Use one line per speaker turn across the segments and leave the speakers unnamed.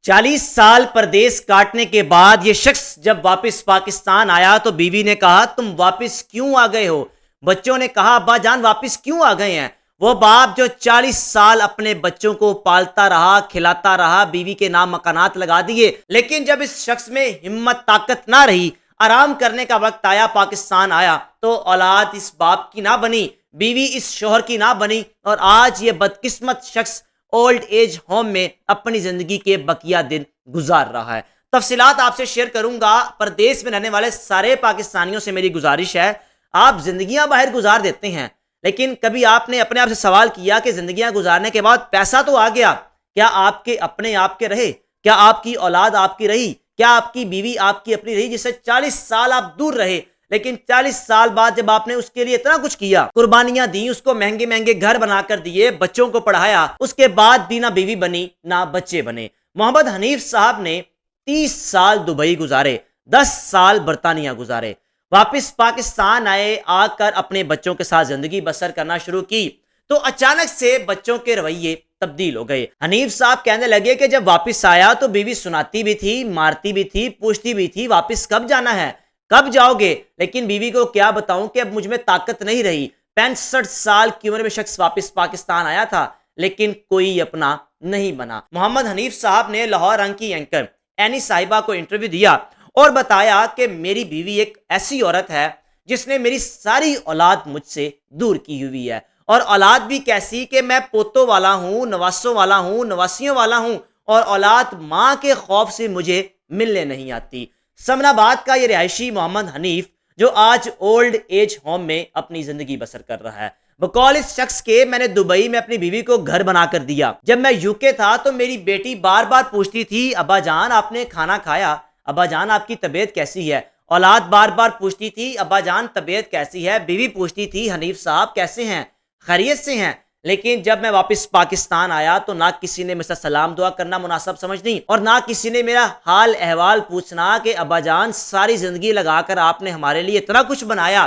40 سال پردیس کاٹنے کے بعد یہ شخص جب واپس پاکستان آیا تو بیوی نے کہا تم واپس کیوں آ گئے ہو؟ بچوں نے کہا ابا جان واپس کیوں آ گئے ہیں؟ وہ باپ جو 40 سال اپنے بچوں کو پالتا رہا، کھلاتا رہا، بیوی کے نام مکانات لگا دیے، لیکن جب اس شخص میں ہمت طاقت نہ رہی، آرام کرنے کا وقت آیا، پاکستان آیا، تو اولاد اس باپ کی نہ بنی، بیوی اس شوہر کی نہ بنی، اور آج یہ بدقسمت شخص اولڈ ایج ہوم میں اپنی زندگی کے بقیہ دن گزار رہا ہے۔ تفصیلات آپ سے شیئر کروں گا۔ پردیس میں رہنے والے سارے پاکستانیوں سے میری گزارش ہے، آپ زندگیاں باہر گزار دیتے ہیں، لیکن کبھی آپ نے اپنے آپ سے سوال کیا کہ زندگیاں گزارنے کے بعد پیسہ تو آ گیا، کیا آپ کے اپنے آپ کے رہے؟ کیا آپ کی اولاد آپ کی رہی؟ کیا آپ کی بیوی آپ کی اپنی رہی، جس سے 40 سال آپ دور رہے، لیکن 40 سال بعد جب آپ نے اس کے لیے اتنا کچھ کیا، قربانیاں دی، اس کو مہنگے مہنگے گھر بنا کر دیے، بچوں کو پڑھایا، اس کے بعد بھی نہ بیوی بنی نہ بچے بنے؟ محمد حنیف صاحب نے 30 سال دبئی گزارے، 10 سال برطانیہ گزارے، واپس پاکستان آئے، آ کر اپنے بچوں کے ساتھ زندگی بسر کرنا شروع کی تو اچانک سے بچوں کے رویے تبدیل ہو گئے۔ حنیف صاحب کہنے لگے کہ جب واپس آیا تو بیوی سناتی بھی تھی، مارتی بھی تھی، پوچھتی بھی تھی واپس کب جانا ہے، کب جاؤ گے؟ لیکن بیوی کو کیا بتاؤں کہ اب مجھ میں طاقت نہیں رہی۔ 65 سال کی عمر میں شخص واپس پاکستان آیا تھا، لیکن کوئی اپنا نہیں بنا۔ محمد حنیف صاحب نے لاہور رنگ کی اینکر اینی صاحبہ کو انٹرویو دیا اور بتایا کہ میری بیوی ایک ایسی عورت ہے جس نے میری ساری اولاد مجھ سے دور کی ہوئی ہے، اور اولاد بھی کیسی کہ میں پوتوں والا ہوں، نواسوں والا ہوں، نواسیوں والا ہوں، اور اولاد ماں کے خوف سے مجھے ملنے نہیں آتی۔ سمن آباد کا یہ رہائشی محمد حنیف جو آج اولڈ ایج ہوم میں اپنی زندگی بسر کر رہا ہے، بقول اس شخص کے میں نے دبئی میں اپنی بیوی کو گھر بنا کر دیا۔ جب میں یوکے تھا تو میری بیٹی بار بار پوچھتی تھی ابا جان آپ نے کھانا کھایا، ابا جان آپ کی طبیعت کیسی ہے؟ اولاد بار بار پوچھتی تھی ابا جان طبیعت کیسی ہے؟ بیوی پوچھتی تھی حنیف صاحب کیسے ہیں، خیریت سے ہیں؟ لیکن جب میں واپس پاکستان آیا تو نہ کسی نے مجھ سے سلام دعا کرنا مناسب سمجھنی، اور نہ کسی نے میرا حال احوال پوچھنا کہ ابا جان ساری زندگی لگا کر آپ نے ہمارے لیے اتنا کچھ بنایا،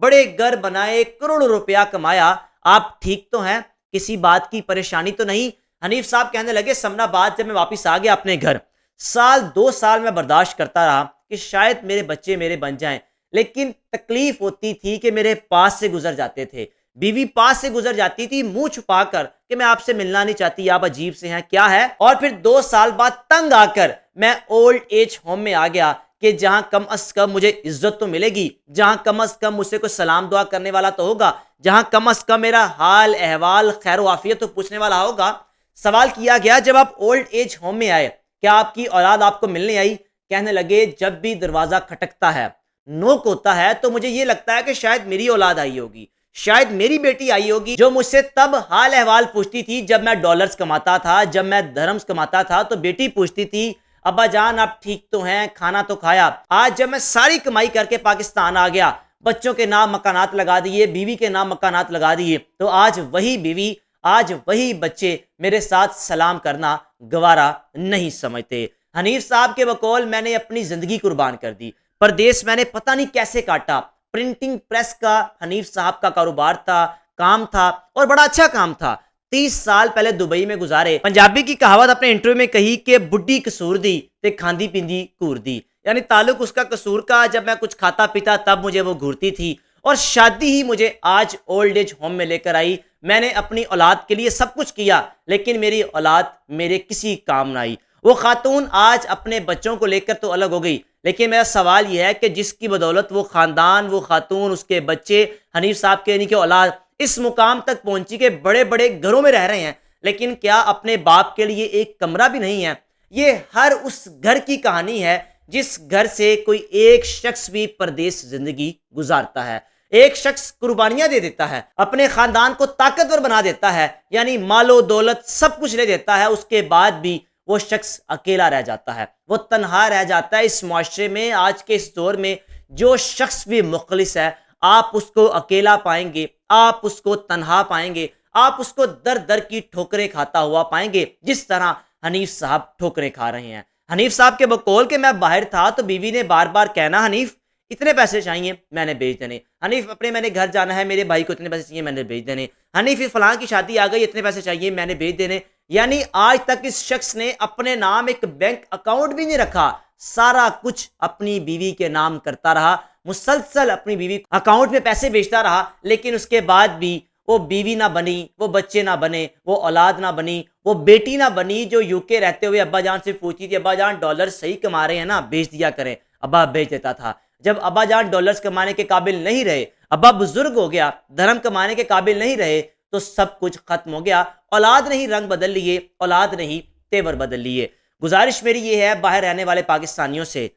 بڑے گھر بنائے، کروڑوں روپیہ کمایا، آپ ٹھیک تو ہیں؟ کسی بات کی پریشانی تو نہیں؟ حنیف صاحب کہنے لگے سمن آباد جب میں واپس آ گیا اپنے گھر، سال 2 سال میں برداشت کرتا رہا کہ شاید میرے بچے میرے بن جائیں، لیکن تکلیف ہوتی تھی کہ میرے پاس سے گزر جاتے تھے، بیوی پاس سے گزر جاتی تھی منہ چھپا کر کہ میں آپ سے ملنا نہیں چاہتی، آپ عجیب سے ہیں، کیا ہے؟ اور پھر 2 سال بعد تنگ آ کر میں اولڈ ایج ہوم میں آ گیا کہ جہاں کم از کم مجھے عزت تو ملے گی، جہاں کم از کم مجھ سے کوئی سلام دعا کرنے والا تو ہوگا، جہاں کم از کم میرا حال احوال خیر و عافیت تو پوچھنے والا ہوگا۔ سوال کیا گیا جب آپ اولڈ ایج ہوم میں آئے کیا آپ کی اولاد آپ کو ملنے آئی؟ کہنے لگے جب بھی دروازہ کھٹکتا ہے، نوک ہوتا ہے، تو مجھے یہ لگتا ہے کہ شاید میری اولاد آئی ہوگی، شاید میری بیٹی آئی ہوگی جو مجھ سے تب حال احوال پوچھتی تھی جب میں ڈالرز کماتا تھا، جب میں درہمز کماتا تھا تو بیٹی پوچھتی تھی ابا جان آپ ٹھیک تو ہیں، کھانا تو کھایا؟ آج جب میں ساری کمائی کر کے پاکستان آ گیا، بچوں کے نام مکانات لگا دیے، بیوی کے نام مکانات لگا دیے، تو آج وہی بیوی، آج وہی بچے میرے ساتھ سلام کرنا گوارا نہیں سمجھتے۔ حنیف صاحب کے بقول میں نے اپنی زندگی قربان کر دی، پردیس میں نے پتہ نہیں کیسے کاٹا، پرنٹنگ پریس کا حنیف صاحب کا کاروبار تھا، کام تھا، اور بڑا اچھا کام تھا، 30 سال پہلے دبئی میں گزارے۔ پنجابی کی کہاوت اپنے انٹرویو میں کہی کہ بڈھی قصور دی تے کھاندی پیندی کور دی، یعنی تعلق اس کا قصور کا، جب میں کچھ کھاتا پیتا تب مجھے وہ گھورتی تھی، اور شادی ہی مجھے آج اولڈ ایج ہوم میں لے کر آئی۔ میں نے اپنی اولاد کے لیے سب کچھ کیا، لیکن میری اولاد میرے کسی کام نہ آئی۔ وہ خاتون آج اپنے بچوں کو لے کر تو الگ ہو گئی، لیکن میرا سوال یہ ہے کہ جس کی بدولت وہ خاندان، وہ خاتون، اس کے بچے، حنیف صاحب کے یعنی کہ اولاد اس مقام تک پہنچی کہ بڑے بڑے گھروں میں رہ رہے ہیں، لیکن کیا اپنے باپ کے لیے ایک کمرہ بھی نہیں ہے؟ یہ ہر اس گھر کی کہانی ہے جس گھر سے کوئی ایک شخص بھی پردیس زندگی گزارتا ہے، ایک شخص قربانیاں دے دیتا ہے، اپنے خاندان کو طاقتور بنا دیتا ہے، یعنی مال و دولت سب کچھ لے دیتا ہے، اس کے بعد بھی وہ شخص اکیلا رہ جاتا ہے، وہ تنہا رہ جاتا ہے۔ اس معاشرے میں آج کے اس دور میں جو شخص بھی مخلص ہے، آپ اس کو اکیلا پائیں گے، آپ اس کو تنہا پائیں گے، آپ اس کو در در کی ٹھوکریں کھاتا ہوا پائیں گے، جس طرح حنیف صاحب ٹھوکریں کھا رہے ہیں۔ حنیف صاحب کے بقول کہ میں باہر تھا تو بیوی نے بار بار کہنا حنیف اتنے پیسے چاہیے، میں نے بھیج دینے، حنیف اپنے میں نے گھر جانا ہے، میرے بھائی کو اتنے پیسے چاہیے، میں نے بھیج دینے، حنیف فلاں کی شادی آ گئی، اتنے پیسے چاہیے، میں نے بھیج دینے، یعنی آج تک اس شخص نے اپنے نام ایک بینک اکاؤنٹ بھی نہیں رکھا، سارا کچھ اپنی بیوی کے نام کرتا رہا، مسلسل اپنی بیوی اکاؤنٹ میں پیسے بھیجتا رہا، لیکن اس کے بعد بھی وہ بیوی نہ بنی، وہ بچے نہ بنے، وہ اولاد نہ بنی، وہ بیٹی نہ بنی جو یو کے رہتے ہوئے ابا جان سے پوچھتی تھی ابا جان ڈالر صحیح کما رہے ہیں نا، بھیج دیا کریں، ابا بھیج دیتا تھا۔ جب ابا جان ڈالرز کمانے کے قابل نہیں رہے، ابا بزرگ ہو گیا، دھرم کمانے کے قابل نہیں رہے، تو سب کچھ ختم ہو گیا، اولاد نے ہی رنگ بدل لیے، اولاد نے ہی تیور بدل لیے۔ گزارش میری یہ ہے باہر رہنے والے پاکستانیوں سے،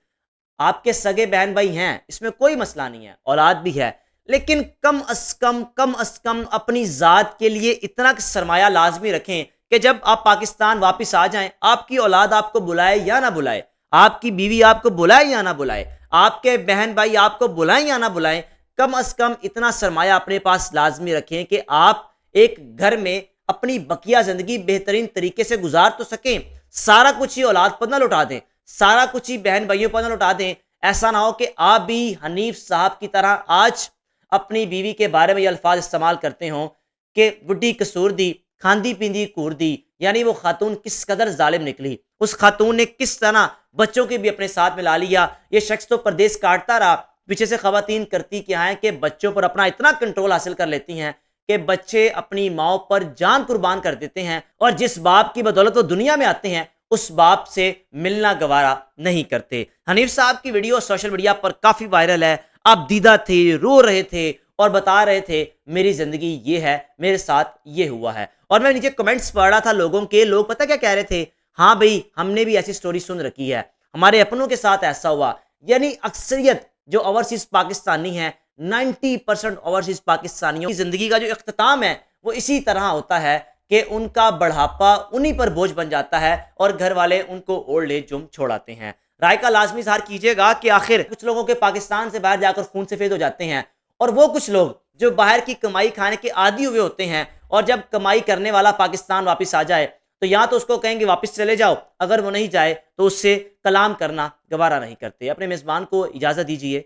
آپ کے سگے بہن بھائی ہیں، اس میں کوئی مسئلہ نہیں ہے، اولاد بھی ہے، لیکن کم از کم اپنی ذات کے لیے اتنا سرمایہ لازمی رکھیں کہ جب آپ پاکستان واپس آ جائیں، آپ کی اولاد آپ کو بلائے یا نہ بلائے، آپ کی بیوی آپ کو بلائے یا نہ بلائے، آپ کے بہن بھائی آپ کو بلائیں یا نہ بلائیں، کم از کم اتنا سرمایہ اپنے پاس لازمی رکھیں کہ آپ ایک گھر میں اپنی بقیہ زندگی بہترین طریقے سے گزار تو سکیں۔ سارا کچھ ہی اولاد پر نہ لٹا دیں، سارا کچھ ہی بہن بھائیوں پر نہ لٹا دیں۔ ایسا نہ ہو کہ آپ بھی حنیف صاحب کی طرح آج اپنی بیوی کے بارے میں یہ الفاظ استعمال کرتے ہوں کہ بڈھی قصور دی، کھاندی پیندی کور دی، یعنی وہ خاتون کس قدر ظالم نکلی، اس خاتون نے کس طرح بچوں کے بھی اپنے ساتھ ملا لیا۔ یہ شخص تو پردیس کاٹتا رہا، پیچھے سے خواتین کرتی کیا ہیں کہ بچوں پر اپنا اتنا کنٹرول حاصل کر لیتی ہیں کہ بچے اپنی ماں پر جان قربان کر دیتے ہیں، اور جس باپ کی بدولت وہ دنیا میں آتے ہیں اس باپ سے ملنا گوارا نہیں کرتے۔ حنیف صاحب کی ویڈیو سوشل میڈیا پر کافی وائرل ہے، آپ دیدہ تھے، رو رہے تھے اور بتا رہے تھے میری زندگی یہ ہے، میرے ساتھ یہ ہوا ہے۔ اور میں نیچے کمنٹس پڑھ رہا تھا لوگوں کے، لوگ پتہ کیا کہہ رہے تھے، ہاں بھئی ہم نے بھی ایسی سٹوری سن رکھی ہے، ہمارے اپنوں کے ساتھ ایسا ہوا۔ یعنی اکثریت جو اوورسیز پاکستانی ہیں، 90% اوورسیز پاکستانیوں کی زندگی کا جو اختتام ہے وہ اسی طرح ہوتا ہے کہ ان کا بڑھاپا انہی پر بوجھ بن جاتا ہے اور گھر والے ان کو اولڈ ایج ہوم چھوڑاتے ہیں۔ رائے کا لازمی اظہار کیجیے گا کہ آخر کچھ لوگوں کے پاکستان سے باہر جا کر خون سفید ہو جاتے ہیں، اور وہ کچھ لوگ جو باہر کی کمائی کھانے کے عادی ہوئے ہوتے ہیں، اور جب کمائی کرنے والا پاکستان واپس آ جائے تو یہاں تو اس کو کہیں گے واپس چلے جاؤ، اگر وہ نہیں جائے تو اس سے کلام کرنا گوارا نہیں کرتے۔ اپنے میزبان کو اجازت دیجیے۔